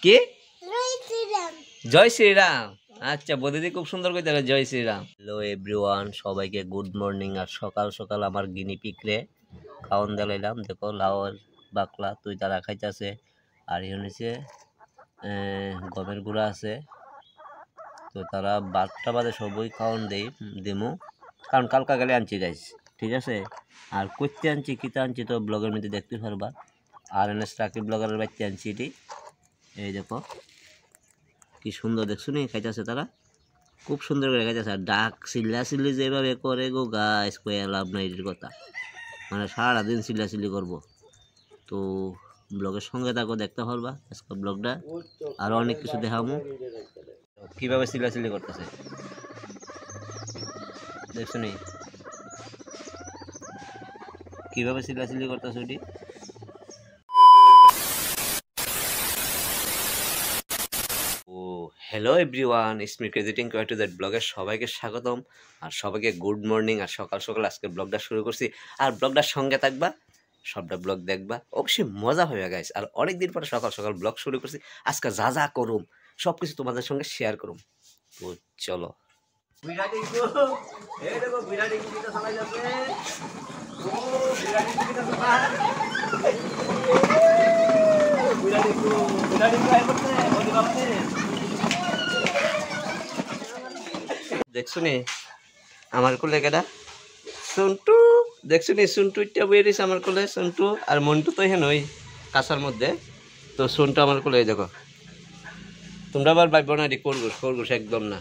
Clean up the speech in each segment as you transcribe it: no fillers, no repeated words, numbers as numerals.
কি জয় শ্রীরাম। আচ্ছা বদিদি খুব সুন্দর কইতে হবে জয় শ্রীরাম। হ্যালো এভরিওয়ান, সবাইকে গুড মর্নিং। আর সকাল সকাল আমার গিনি পিকরে খাওয়ান দিলাম। দেখো লাউর বাকলা তুই তারা খাইতেছে। আর হচ্ছে গমের গুঁড়া আছে। তো তারা 12টা বাজে সবই খাওয়ান দিমু, কারণ কালকা গেলে আনছি গাইস, ঠিক আছে। আর করতে আনছি কিতা আনছি তো ব্লগের মধ্যে দেখতে পারবা। আর এনএস রাকিব ব্লগারের বাড়িতে আনছি এটি। এই দেখো কি সুন্দর দেখছো নি খাইতেছে তারা, খুব সুন্দর করে খাইতেছে। আর ডাক চিল্লি যেভাবে করে গো গাইস, কয়ে লাভ নাই এর কথা, মানে সারাদিন চিল্লি করবো। তো ব্লগের সঙ্গে থাকো, দেখতে পারবা আজকে ব্লগটা। আরো অনেক কিছু দেখাবো কিভাবে চিল্লি করতেছে, দেখছো নি কিভাবে চিল্লি করতেছে ওটি। হ্যালো এভরিওয়ান, ইটস মি ক্রেজিটিং টু দ্যাট ব্লগের সবাইকে স্বাগতম। আর সবাইকে গুড মর্নিং। আর সকাল সকাল আজকে ব্লগটা শুরু করছি। আর ব্লগটার সঙ্গে থাকবা, সবটা ব্লগ দেখবা, অবশ্যই মজা হবে গাইস। আর অনেকদিন পরে সকাল সকাল ব্লগ শুরু করছি। আজকে যা যা করুম সব কিছু তোমাদের সঙ্গে শেয়ার করুম। তো চলো। দেখছো নি আমার কোলে কেডা সন্টু, দেখছো নি সন্টু ইটা বইয়ে দিছে আমার কোলে। সন্টু আর মন্টু তো হেন ওই কাঁচার মধ্যে, তো সন্টু আমার কোলে। দেখো তোমরা আবার ভাববো না এটি খরগোশ, খরগোশ একদম না।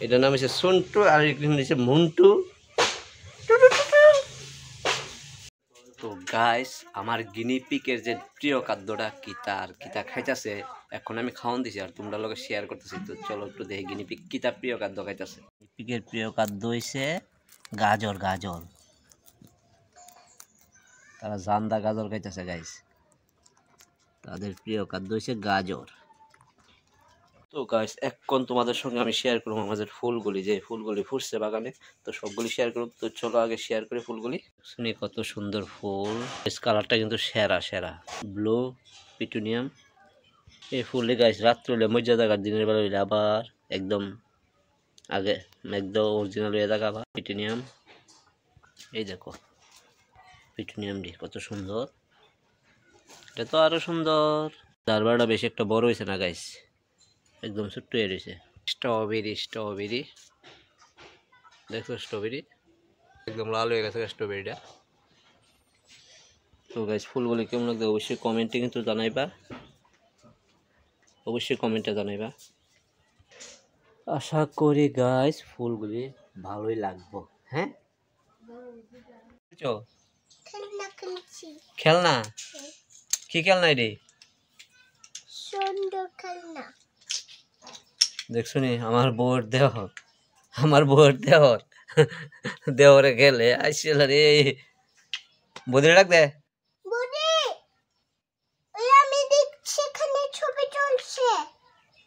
এটার নাম হচ্ছে সন্টু আর এখানে হচ্ছে মন্টু। তো গাইস আমার গিনিপিকের যে প্রিয় খাদ্যটা কিতা আর কিতা খাইতেছে, এখন আমি খাওয়ান দিছি আর তোমরা লোকে শেয়ার করতেছি। তো চলো একটু দেখি গিনিপিক কিতা প্রিয় খাদ্য খাইতেছে। গিনিপিকের প্রিয় খাদ্য হইছে গাজর। গাজর তারা জান্দা গাজর খাইতেছে গাইস, তাদের প্রিয় খাদ্য হইছে গাজর। তো গাইস এখন তোমাদের সঙ্গে আমি শেয়ার করবো আমাদের ফুলগুলি, যে ফুলগুলি ফুটছে বাগানে, তো সবগুলি শেয়ার করব। তো চলো আগে শেয়ার করি ফুলগুলি। শুনি কত সুন্দর ফুল, কালারটা কিন্তু সেরা সেরা ব্লু পিটুনিয়াম। এই ফুলটি গাইস রাত্রে হলে মর্যাদাকার, দিনের বেলা হইলে আবার একদম আগে একদম অরিজিনাল হয়ে থাকা। আবার পিটুনিয়াম, এই দেখো পিটুনিয়ামটি কত সুন্দর। এটা তো আরো সুন্দর, দারবারটা বেশি একটা বড় হয়েছে না গাইস, একদম ছোট্ট হয়ে রয়েছে। স্ট্রবেরি, স্ট্রবেরি দেখো, স্ট্রবেরি একদম লাল হয়ে গেছে স্ট্রবেরিটা। তো গাইস ফুলগুলি কেমন লাগবে অবশ্যই কমেন্টে কিন্তু জানাইবা, অবশ্যই কমেন্টে জানাইবা। আশা করি গাইস ফুলগুলি ভালোই লাগবে। হ্যাঁ খেলনা, কি খেলনা এটি? দেখছো নি আমার বউর দেওর, আমার বউর দেওর, দেওরে গেলে আইসিল রে। বদিরে ডাক দে।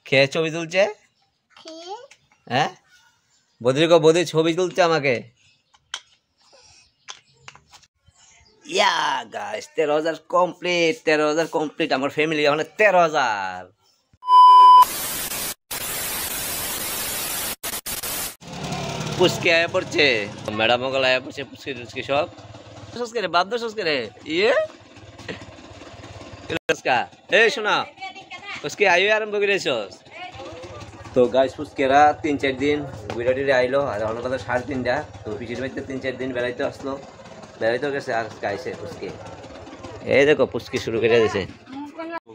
কে ছবি তুলছে? হ্যাঁ বদির কো, বদি ছবি তুলছে আমাকে। ইয়া গাইস 13,000 কমপ্লিট, 13,000 কমপ্লিট। আমার ফ্যামিলি এখন 13,000। পুচকে আয়া পড়ছে, ম্যাডাম ওগুলো আয়া পড়ছে, পুচকে টুচকে সব। সস্কে রে বাপ দো সস্কে রে ইয়ে এই শোনা পুচকে আয়ু আরম্ভ করেছস। তো গাইস পুচকেরা 3-4 দিন বিরাটিরে আইলো, আর অন্য কথা 3.5টা। তো পিছিয়ে বাড়িতে 3-4 দিন বেড়াইতে আসলো, বেড়াইতে গেছে। আর গাইছে পুচকে, এই দেখো পুচকি শুরু করে দিয়েছে।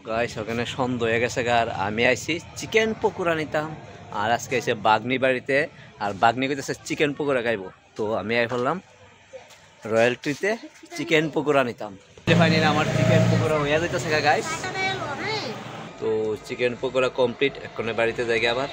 গাইস ওখানে সন্ধ্যা হয়ে গেছে। আর আমি আইছি চিকেন পকোড়া নিতাম। আর আজকে এসে বাগনি বাড়িতে, আর বাগনি কইতেছে চিকেন পকোড়া খাইবো। তো আমি আই বললাম রয়্যালটিতে চিকেন পকোড়া নিতাম। ফাইনালি আমার চিকেন পকোড়া হয়ে যাইতেছে গাইস। তো চিকেন পকোড়া কমপ্লিট, এখন বাড়িতে যাই আবার।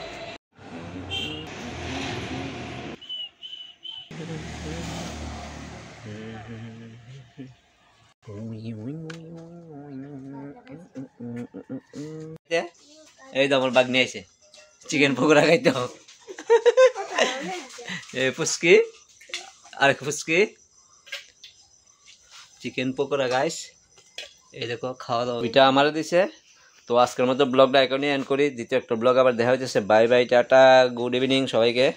এই তো আমার বাগ নিয়ে আইছে চিকেন পকোড়া খাইতে। এই ফুচকি আর ফুচকি চিকেন পকোড়া গাইস। এই দেখো খাওয়া দাওয়া, ওইটা আমারে দিছে তো আজকের মতো ব্লগটা এখনই এন্ড করি, দ্বিতীয় একটা ব্লগ আবার দেখা হচ্ছে। Bye bye, tata, good evening সবাইকে।